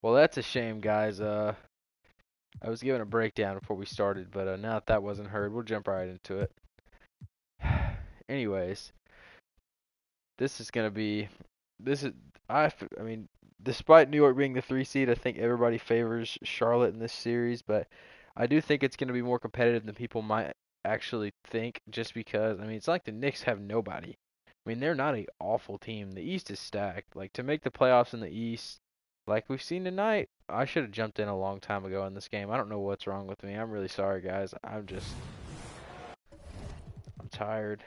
Well, that's a shame, guys. I was giving a breakdown before we started, but now that that wasn't heard, we'll jump right into it. Anyways, this is gonna be this is I mean, despite New York being the 3 seed, I think everybody favors Charlotte in this series, but I do think it's gonna be more competitive than people might actually think, just because I mean it's like the Knicks have nobody. I mean they're not a awful team. The East is stacked. Like to make the playoffs in the East, like we've seen tonight, I should have jumped in a long time ago in this game. I don't know what's wrong with me. I'm really sorry, guys. I'm tired.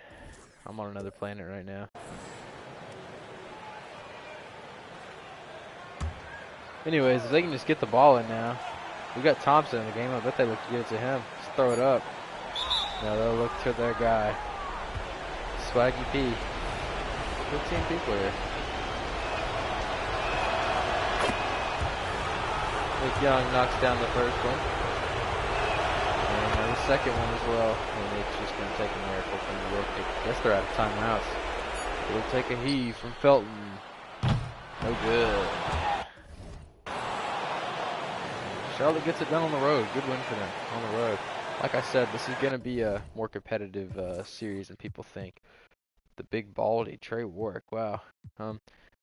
I'm on another planet right now. Anyways, if they can just get the ball in now. We got Thompson in the game. I bet they look to get it to him. Just throw it up. No, they'll look to their guy. Swaggy P. 15 people here. Nick Young knocks down the first one. And the second one as well. And it's just going to take a miracle from the rookie. I guess they're out of timeouts. It'll take a heave from Felton. No good. Charlotte gets it done on the road. Good win for them on the road. Like I said, this is going to be a more competitive series than people think. The big baldy Trey Warwick. Wow.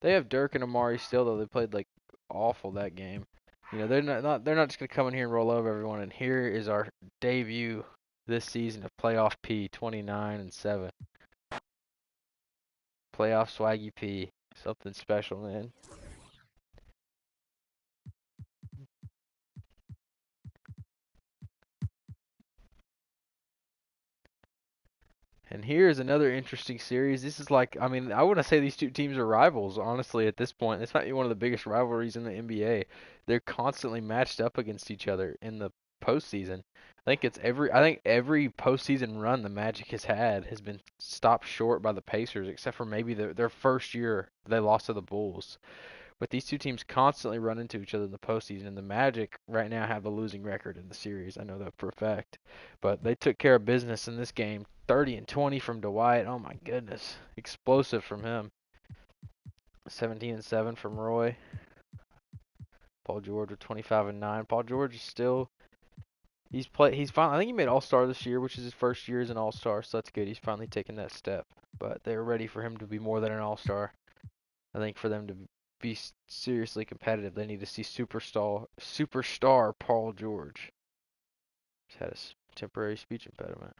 They have Dirk and Amari still, though they played like awful that game. You know, they're not just going to come in here and roll over everyone. And here is our debut this season of playoff P, 29-7. Playoff Swaggy P. Something special, man. And here's another interesting series. This is like, I mean, I wouldn't say these two teams are rivals, honestly, at this point. This might be one of the biggest rivalries in the NBA. They're constantly matched up against each other in the postseason. I think every postseason run the Magic has had has been stopped short by the Pacers, except for maybe their first year they lost to the Bulls. But these two teams constantly run into each other in the postseason, and the Magic right now have a losing record in the series. I know that for a fact. But they took care of business in this game. 30 and 20 from Dwight. Oh my goodness. Explosive from him. 17 and 7 from Roy. Paul George with 25 and 9. Paul George is still he's finally I think he made All-Star this year, which is his first year as an All-Star, so that's good. He's finally taken that step. But they're ready for him to be more than an All-Star. I think for them to be seriously competitive, they need to see superstar Paul George. He's had a temporary speech impediment.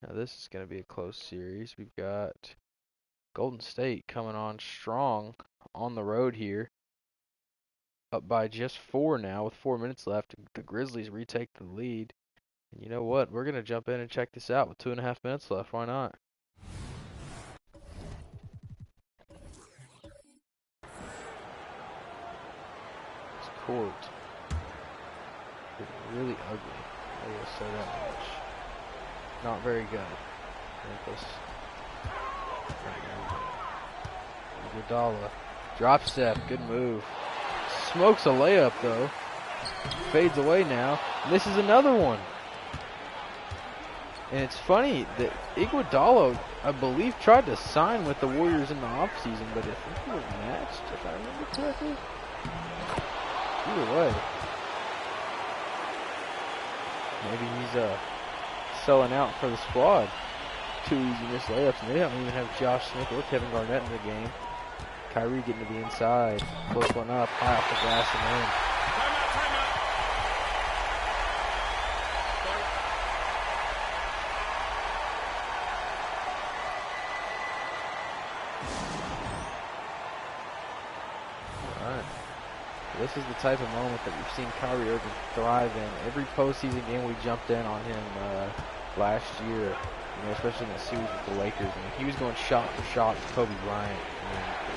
Now this is going to be a close series. We've got Golden State coming on strong on the road here. Up by just 4 now with 4 minutes left. The Grizzlies retake the lead. And you know what? We're going to jump in and check this out with 2.5 minutes left. Why not? This court is really ugly. I will say that much. Not very good. Memphis. Iguodala. Drop step. Good move. Smokes a layup though. Fades away now. Misses another one. And it's funny that Iguodala, I believe, tried to sign with the Warriors in the offseason, but I think he was matched, if I remember correctly. Either way. Maybe he's selling out for the squad. 2 easy missed layups, and they don't even have Josh Smith or Kevin Garnett in the game. Kyrie getting to the inside. Close one up, high off the glass and in. Alright. This is the type of moment that we've seen Kyrie Irving thrive in. Every postseason game we jumped in on him last year, you know, especially in the series with the Lakers. I mean, he was going shot for shot with Kobe Bryant.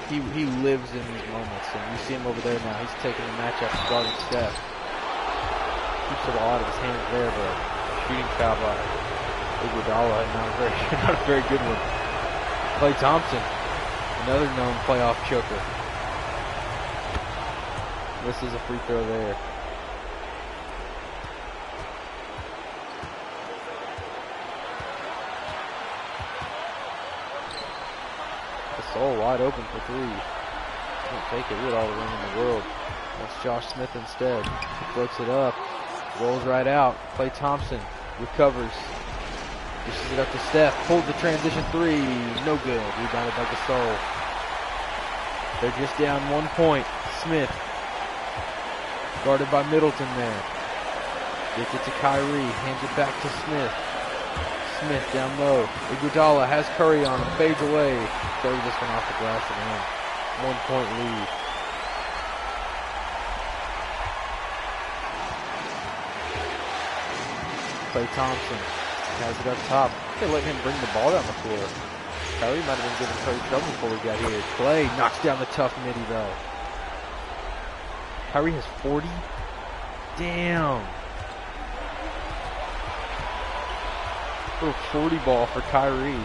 He lives in these moments, and you see him over there now. He's taking the matchup and guarding Steph. Keeps the ball out of his hands there, but shooting foul by Iguodala, not a very good one. Klay Thompson, another known playoff choker. This is a free throw there. Gasol wide open for 3. Can't take it with all the ring in the world. That's Josh Smith instead. He floats it up. Rolls right out. Klay Thompson recovers. Dishes it up to Steph. Pulls the transition three. No good. Rebounded by Gasol. They're just down 1 point. Smith. Guarded by Middleton there. Gets it to Kyrie. Hands it back to Smith. Smith down low. Iguodala has Curry on him. Fades away. Curry just went off the glass again. 1 point lead. Klay Thompson has it up top. They're letting him bring the ball down the floor. Kyrie might have been giving Curry trouble before we got here. Klay knocks down the tough midi though. Kyrie has 40. Damn. Little 40 ball for Kyrie.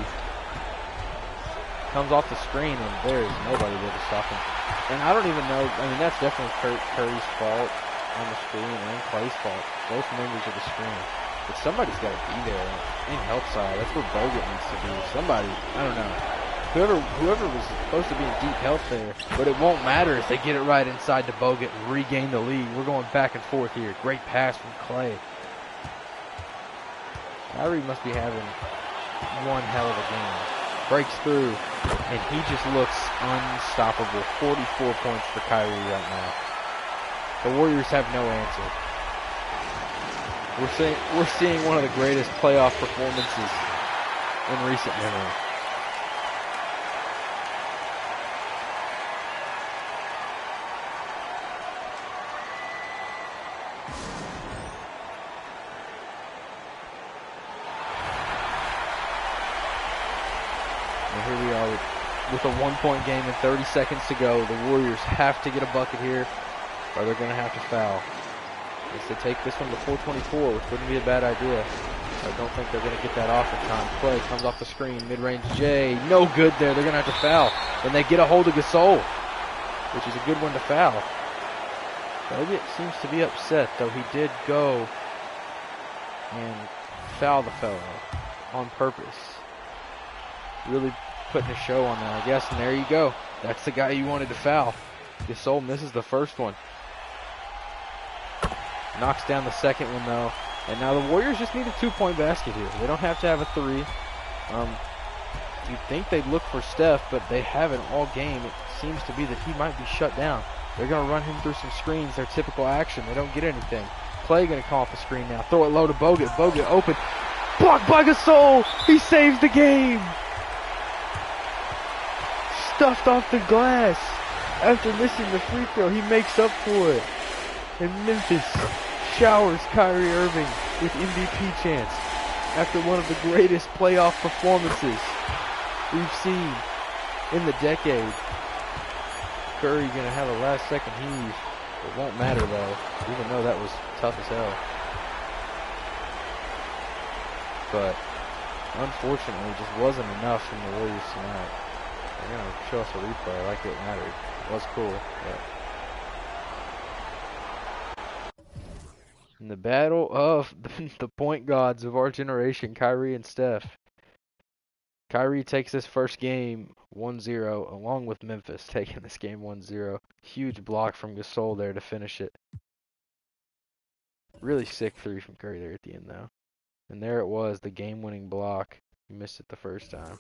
Comes off the screen and there's nobody there to stop him. And I don't even know, I mean that's definitely Curry's fault on the screen and Klay's fault. Both members of the screen. But somebody's got to be there in help side. That's where Bogut needs to be. Somebody, I don't know. Whoever was supposed to be in deep help there. But it won't matter if they get it right inside to Bogut and regain the lead. We're going back and forth here. Great pass from Klay. Kyrie must be having one hell of a game. Breaks through, and he just looks unstoppable. 44 points for Kyrie right now. The Warriors have no answer. We're seeing one of the greatest playoff performances in recent memory. And here we are with a 1 point game and 30 seconds to go. The Warriors have to get a bucket here, or they're going to have to foul. If they take this one to 4:24, which wouldn't be a bad idea. I don't think they're going to get that off in time. Klay comes off the screen, mid-range J. No good there. They're going to have to foul. And they get a hold of Gasol, which is a good one to foul. Bogut seems to be upset, though he did go and foul the fellow on purpose. Really putting a show on that, I guess. And there you go. That's the guy you wanted to foul. Gasol misses the first one. Knocks down the second one, though. And now the Warriors just need a 2-point basket here. They don't have to have a three. You'd think they'd look for Steph, but they haven't all game. It seems to be that he might be shut down. They're going to run him through some screens. Their typical action. They don't get anything. Klay going to come off the screen now. Throw it low to Bogut. Bogut open. Blocked by Gasol. He saves the game. Stuffed off the glass. After missing the free throw, he makes up for it. And Memphis showers Kyrie Irving with MVP chance after one of the greatest playoff performances we've seen in the decade. Curry gonna have a last second heave. It won't matter though, even though that was tough as hell. But unfortunately, it just wasn't enough from the Warriors tonight. They're gonna show us a replay like it mattered. It was cool, but in the battle of the point gods of our generation, Kyrie and Steph. Kyrie takes this first game 1-0, along with Memphis taking this game 1-0. Huge block from Gasol there to finish it. Really sick three from Curry there at the end, though. And there it was, the game-winning block. He missed it the first time.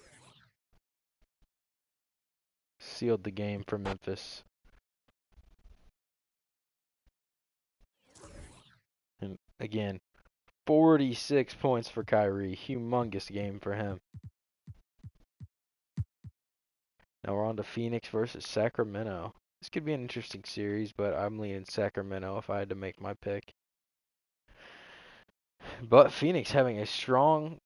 Sealed the game for Memphis. And again, 46 points for Kyrie. Humongous game for him. Now we're on to Phoenix versus Sacramento. This could be an interesting series, but I'm leaning Sacramento if I had to make my pick. But Phoenix having a strong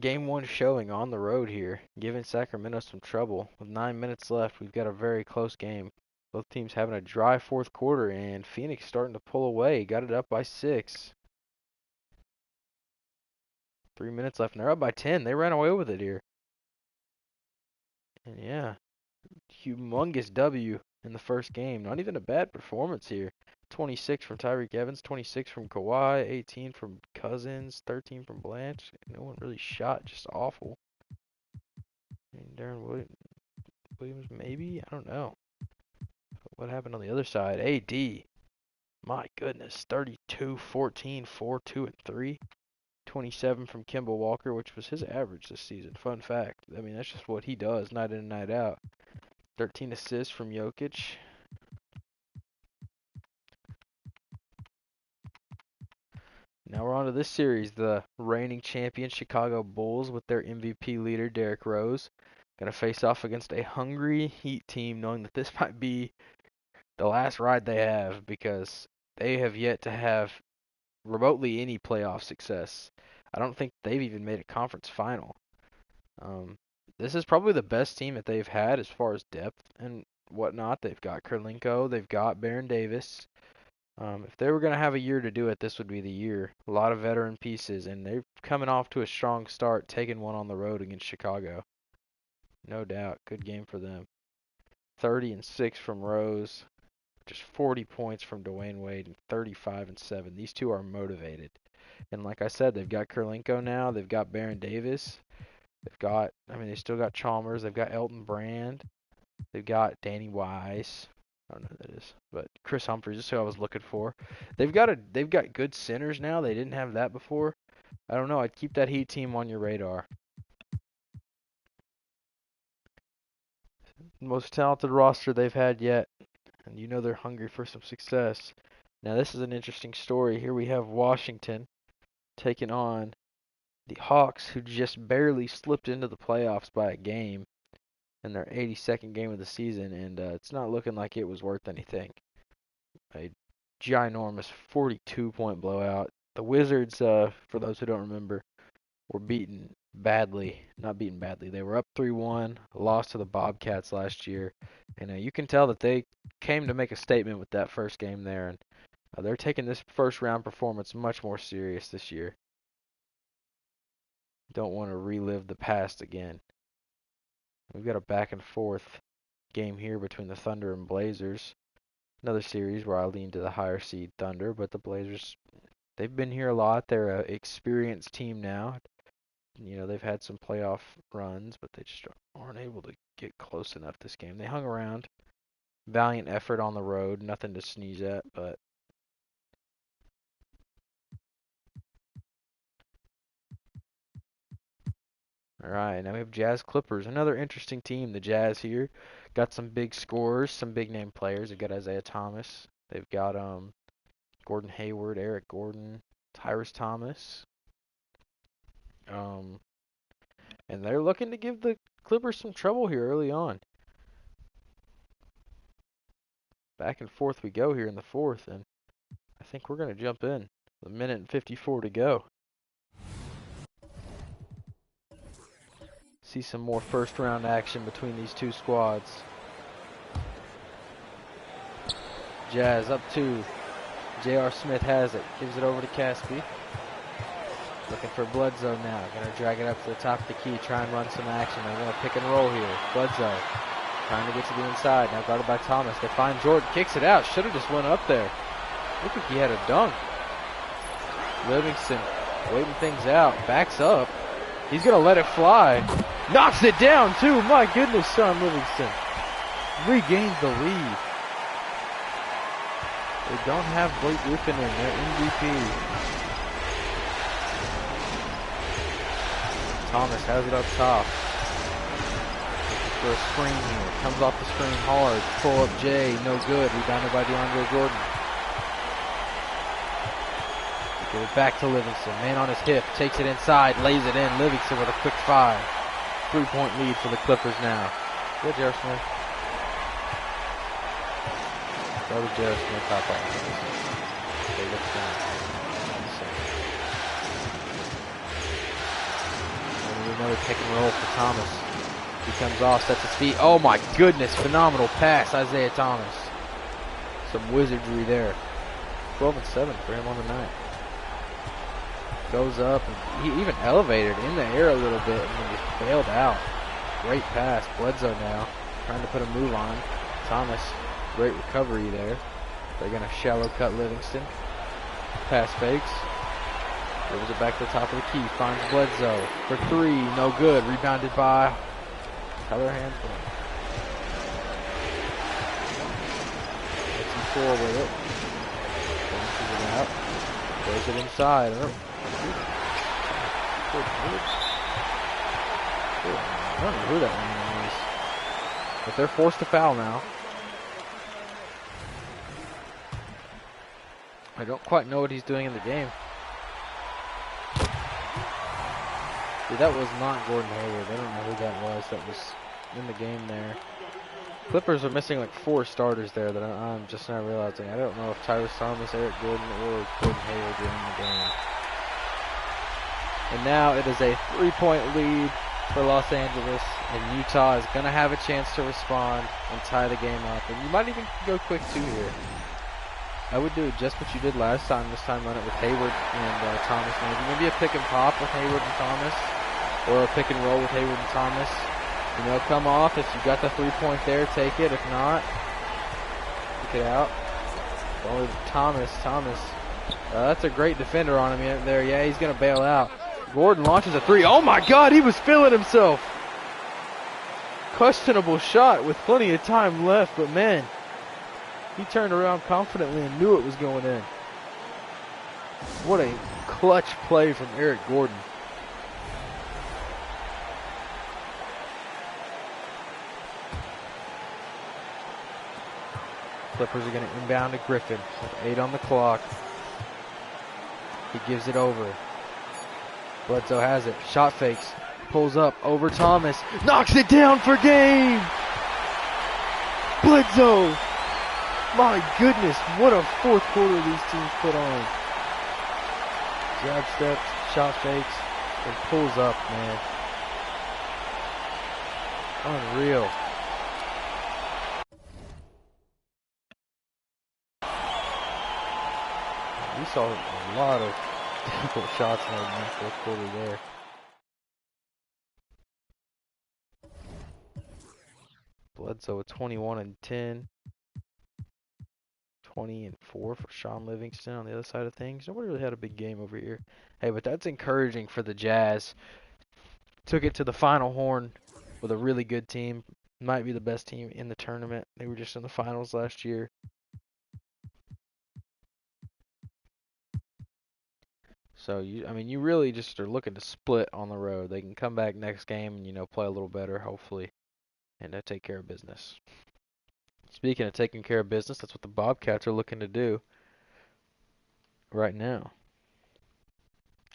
game one showing on the road here, giving Sacramento some trouble. With 9 minutes left, we've got a very close game. Both teams having a dry fourth quarter, and Phoenix starting to pull away. Got it up by 6. 3 minutes left, and they're up by 10. They ran away with it here. And yeah, humongous W in the first game. Not even a bad performance here. 26 from Tyreke Evans, 26 from Kawhi, 18 from Cousins, 13 from Blanche. No one really shot, just awful. And Darren Williams, maybe? I don't know. what happened on the other side? AD. My goodness, 32, 14, 4, 2, and 3. 27 from Kemba Walker, which was his average this season. Fun fact. I mean, that's just what he does night in and night out. 13 assists from Jokic. Now we're on to this series. The reigning champion Chicago Bulls with their MVP leader Derrick Rose going to face off against a hungry Heat team, knowing that this might be the last ride they have because they have yet to have remotely any playoff success. I don't think they've even made a conference final. This is probably the best team that they've had as far as depth and whatnot. They've got Kurlenko, they've got Baron Davis. If they were going to have a year to do it, this would be the year. A lot of veteran pieces, and they're coming off to a strong start, taking one on the road against Chicago. No doubt, good game for them. 30 and 6 from Rose, just 40 points from Dwayne Wade, and 35 and 7. These two are motivated. And like I said, they've got Kurlenko now, they've got Baron Davis. They've got, they still got Chalmers. They've got Elton Brand. They've got Danny Wise. I don't know who that is, but Chris Humphries is who I was looking for. They've got good centers now. They didn't have that before. I don't know. I'd keep that Heat team on your radar. Most talented roster they've had yet, and you know they're hungry for some success. Now this is an interesting story. Here we have Washington taking on the Hawks, who just barely slipped into the playoffs by a game in their 82nd game of the season, and it's not looking like it was worth anything. A ginormous 42-point blowout. The Wizards, for those who don't remember, were beaten badly. Not beaten badly. They were up 3-1, lost to the Bobcats last year, and you can tell that they came to make a statement with that first game there, and they're taking this first-round performance much more serious this year. Don't want to relive the past again. We've got a back and forth game here between the Thunder and Blazers. Another series where I lean to the higher seed Thunder, but the Blazers, they've been here a lot. They're an experienced team now. They've had some playoff runs, but they just aren't able to get close enough this game. They hung around. Valiant effort on the road. Nothing to sneeze at, but all right, now we have Jazz Clippers, another interesting team. The Jazz here got some big scorers, some big name players. They've got Isaiah Thomas. They've got Gordon Hayward, Eric Gordon, Tyrese Thomas. And they're looking to give the Clippers some trouble here early on. Back and forth we go here in the fourth, and I think we're going to jump in. A minute and 54 to go. See some more first round action between these two squads. Jazz up 2. J.R. Smith has it. Gives it over to Caspi. Looking for Bledsoe now. Going to drag it up to the top of the key. Try and run some action. They're going to pick and roll here. Bledsoe trying to get to the inside. Now guarded by Thomas. They find Jordan. Kicks it out. Should have just went up there. Looked like he had a dunk. Livingston waiting things out. Backs up. He's going to let it fly. Knocks it down, too. My goodness, Sean Livingston regains the lead. They don't have Blake Griffin in their MVP. Thomas has it up top. Looking for a screen here. Comes off the screen hard. Pull up Jay. No good. Rebounded by DeAndre Jordan. Give it back to Livingston. Man on his hip. Takes it inside. Lays it in. Livingston with a quick 5. 3-point lead for the Clippers now. Good, J.R. Smith. That was J.R. Smith top off. They look down. Another pick and roll for Thomas. He comes off, sets his feet. Oh my goodness, phenomenal pass, Isaiah Thomas. Some wizardry there. 12 and 7 for him on the night. Goes up, and he even elevated in the air a little bit and then just bailed out. Great pass. Bledsoe now trying to put a move on. Thomas, great recovery there. They're going to shallow cut Livingston. Pass fakes. Gives it back to the top of the key. Finds Bledsoe for 3. No good. Rebounded by Tyler Hansbrough. floor with it. Finishes it out. Throws it inside. Oh. I don't know who that one is. But they're forced to foul now. I don't quite know what he's doing in the game. See, that was not Gordon Hayward. I don't know who that was in the game there. Clippers are missing like 4 starters there that I'm just now realizing. I don't know if Tyrus Thomas, Eric Gordon, or Gordon Hayward are in the game. And now it is a 3-point lead for Los Angeles, and Utah is going to have a chance to respond and tie the game up. And you might even go quick 2 here. I would do just what you did last time. This time run it with Hayward and Thomas. Maybe a pick and pop with Hayward and Thomas, or a pick and roll with Hayward and Thomas. You know, come off. If you got the 3-point there, take it. If not, kick it out. Oh, Thomas. That's a great defender on him there. Yeah, he's going to bail out. Gordon launches a 3. Oh my God, he was feeling himself. Questionable shot with plenty of time left, but man, he turned around confidently and knew it was going in. What a clutch play from Eric Gordon. Clippers are going to inbound to Griffin with 8 on the clock. He gives it over. Bledsoe has it. Shot fakes. Pulls up over Thomas. Knocks it down for game. Bledsoe. My goodness, what a fourth quarter these teams put on. Jab steps, shot fakes, and pulls up, man. Unreal. We saw a lot of difficult shots in the fourth quarter there. Bledsoe with 21 and 10. 20 and 4 for Sean Livingston on the other side of things. Nobody really had a big game over here. Hey, but that's encouraging for the Jazz. Took it to the final horn with a really good team. Might be the best team in the tournament. They were just in the finals last year. So, you really just are looking to split on the road. They can come back next game and, play a little better, hopefully, and take care of business. Speaking of taking care of business, that's what the Bobcats are looking to do right now.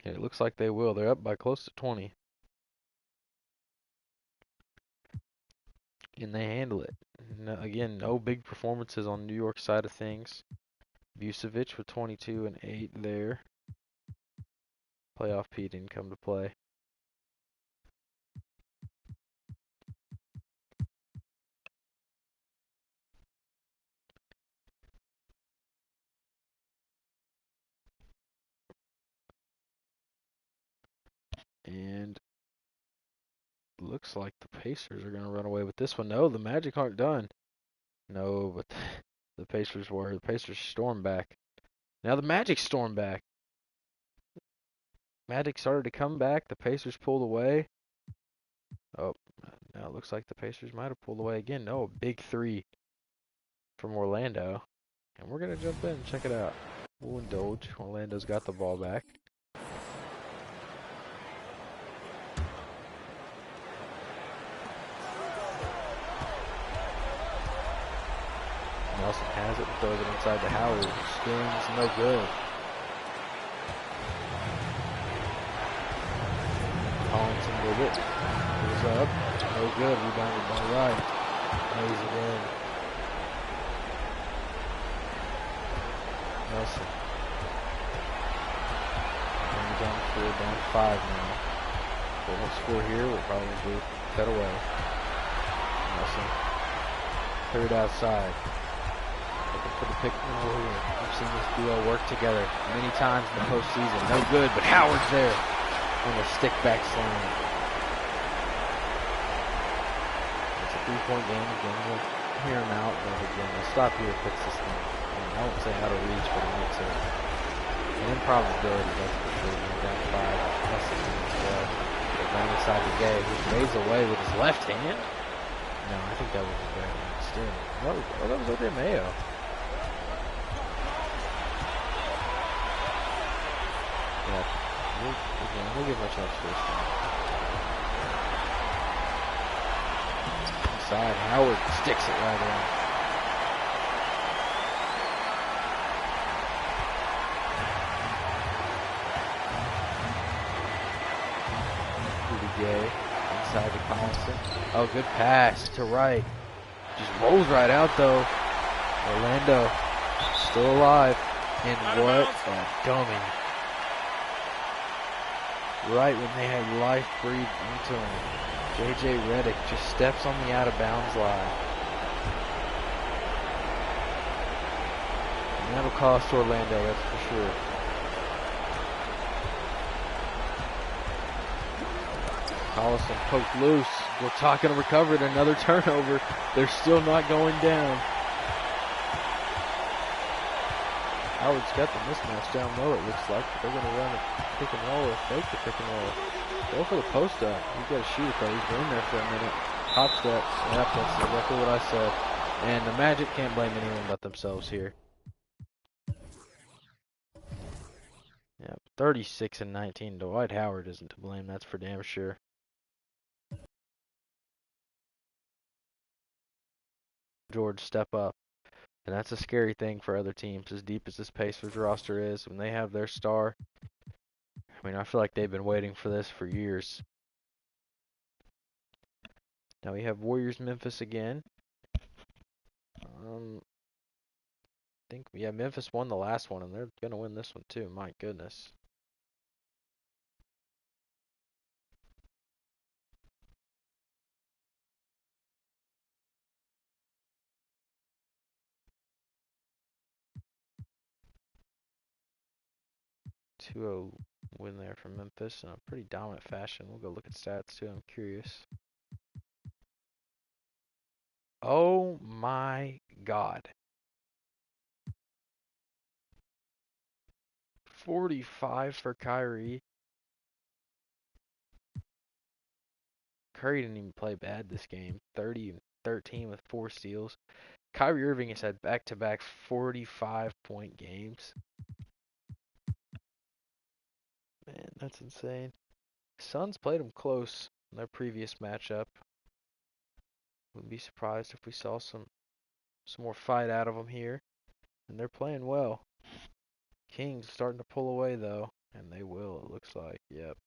Yeah, it looks like they will. They're up by close to 20. And they handle it. Again, no big performances on New York side of things. Vucevic with 22 and 8 there. Playoff P didn't come to play. And looks like the Pacers are going to run away with this one. No, the Magic aren't done. No, but the Pacers were. The Pacers stormed back. Now the Magic stormed back. Magic started to come back. The Pacers pulled away. Oh, now it looks like the Pacers might have pulled away again. No, a big 3 from Orlando. And we're going to jump in and check it out. We'll indulge. Orlando's got the ball back. Nelson has it and throws it inside to Howard. Spins, no good. Collinson with it. Goes up. No good. Rebounded by Wright. Lays it in. Nelson. Down the floor, down 5 now. But we'll score here. We'll probably cut away. Nelson. Third outside. Looking for the pick and roll here. We've seen this duo work together many times in the postseason. No good, but Howard's there on the stick back slam. It's a 3-point game. Again, we'll hear him out, but again, we'll stop here and fix this thing. I won't say how to reach, but it makes an improbability, that's for sure. We're down 5, less than minutes to go. Down inside to Gay, who fades away with his left hand. No, I think that was his right hand still. Oh, that was OJ Mayo. We'll give him a chance first time. Inside, Howard sticks it right in. Gay inside to Collison. Oh, good pass to right. Just rolls right out though. Orlando still alive. And what a dummy. Right when they had life breathed into him. JJ Redick just steps on the out of bounds line. And that'll cost Orlando, that's for sure. Collison poked loose. Gotaka recovered. Another turnover. They're still not going down. Howard's got the mismatch down low, it looks like. But they're going to run a pick and roll or fake the pick and roll. Go for the post up. He's got a shooter cut. He's been in there for a minute. Hop step. Yep, that's exactly what I said. And the Magic can't blame anyone but themselves here. Yep, 36 and 19. Dwight Howard isn't to blame. That's for damn sure. George step up. And that's a scary thing for other teams, as deep as this Pacers roster is. When they have their star, I mean, I feel like they've been waiting for this for years. Now we have Warriors Memphis again. Yeah, Memphis won the last one, and they're going to win this one too. My goodness. Two-0 win there for Memphis in a pretty dominant fashion. We'll go look at stats too. I'm curious. Oh my God. 45 for Kyrie. Curry didn't even play bad this game. 30 and 13 with 4 steals. Kyrie Irving has had back-to-back 45-point games. Man, that's insane. Suns played them close in their previous matchup. Wouldn't be surprised if we saw some more fight out of them here. And they're playing well. Kings starting to pull away though, and they will, it looks like. Yep.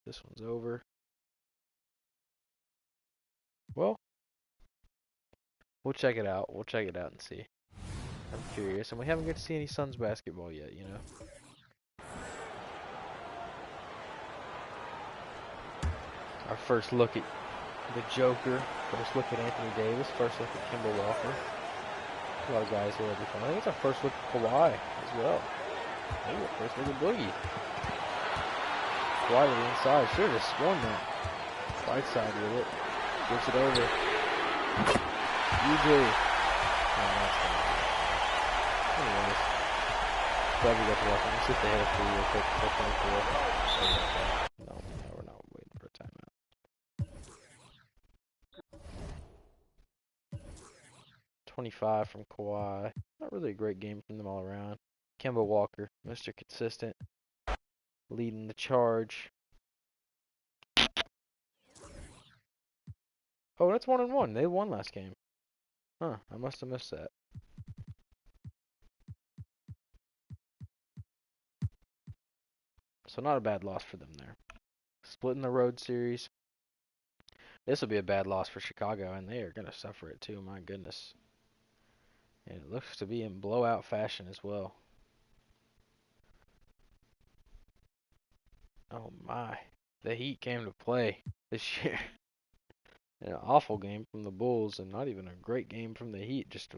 This one's over. Well, we'll check it out. We'll check it out and see. I'm curious, and we haven't got to see any Suns basketball yet, you know. Our first look at the Joker, first look at Anthony Davis, first look at Kemba Walker. A lot of guys here will be fun. I think it's our first look at Kawhi as well. Maybe our first look at Boogie. Kawhi to the inside, should have just sworn that. Right side with it. Gets it over. UJ. Anyways. Glad we got to watch them. Let's see if they had a free real quick. 424. No, we're not waiting for a timeout. 25 from Kawhi. Not really a great game from them all around. Kemba Walker, Mr. Consistent, leading the charge. Oh, that's 1-1. They won last game. Huh, I must have missed that. So not a bad loss for them there. Splitting the road series. This will be a bad loss for Chicago, and they are going to suffer it too, my goodness. And it looks to be in blowout fashion as well. Oh my. The Heat came to play this year. An awful game from the Bulls, and not even a great game from the Heat. Just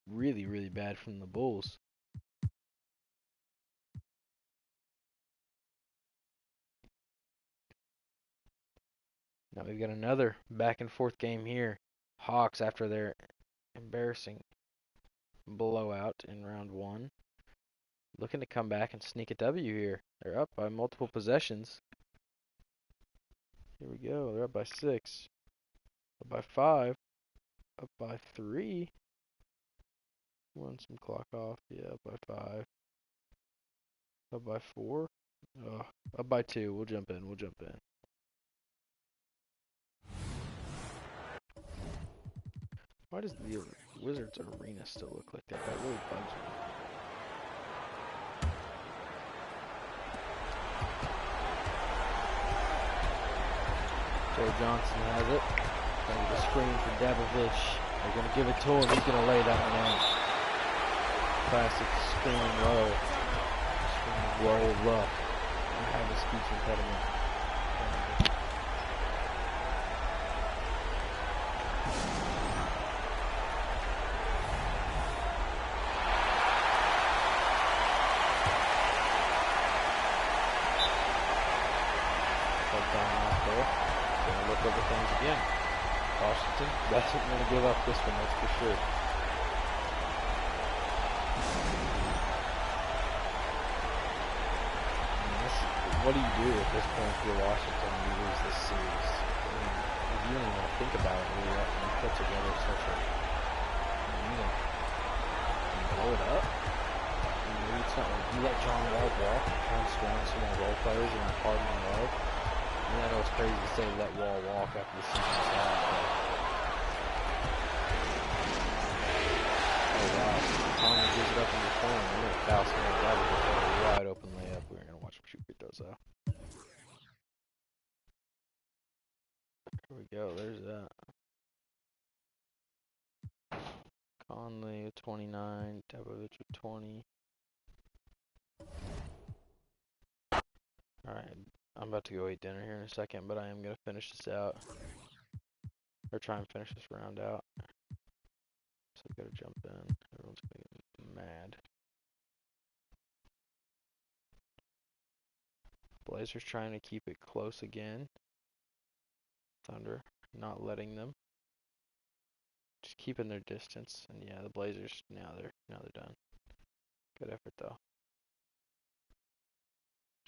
really, really bad from the Bulls. Now we've got another back and forth game here. Hawks, after their embarrassing blowout in round 1, looking to come back and sneak a W here. They're up by multiple possessions. Here we go. They're up by 6. Up by 5. Up by 3. Run some clock off. Yeah, up by 5. Up by 4. Up by 2. We'll jump in. We'll jump in. Why does the Wizards arena still look like that? That really bugs me. Joe Johnson has it. Going to the screen for Dabovich. They're going to give it to him. He's going to lay that one in. Classic screaming low. Screaming low luck. I have a speech impediment. Look over things again. Washington doesn't want to give up this one, that's for sure. What do you do at this point if you're Washington and you lose this series? I mean, you don't even want to think about it really after you put together such a... you blow it up? It's not like you let John Wall walk and try and surround some more role players and Harden and Love. I know it's crazy to say let Wall walk after the season's out, but... Oh wow, Conley gives it up in the corner. We're going to foul someone that with a wide open layup. We're going to watch him shoot free throws though. Here we go, there's that. Conley with 29, Dabovich with 20. Alright, I'm about to go eat dinner here in a second, but I am going to finish this out. Or try and finish this round out. So I gotta jump in. Everyone's gonna get mad. Blazers trying to keep it close again. Thunder not letting them. Just keeping their distance. And yeah, the Blazers now they're done. Good effort though.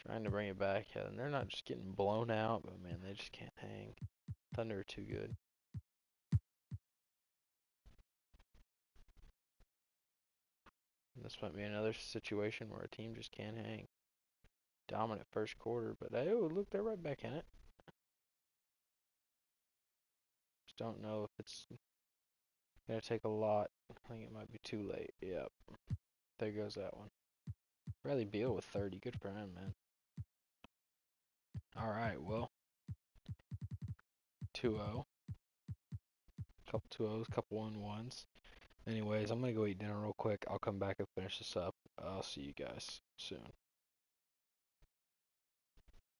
Trying to bring it back, yeah, and they're not just getting blown out, but man, they just can't hang. Thunder are too good. And this might be another situation where a team just can't hang. Dominant first quarter, but oh look, they're right back in it. Just don't know if it's gonna take a lot. I think it might be too late. Yep. There goes that one. Bradley Beal with 30. Good for him, man. Alright, well. 2-0. Couple 2-0s, couple 1-1s. Anyways, I'm gonna go eat dinner real quick. I'll come back and finish this up. I'll see you guys soon.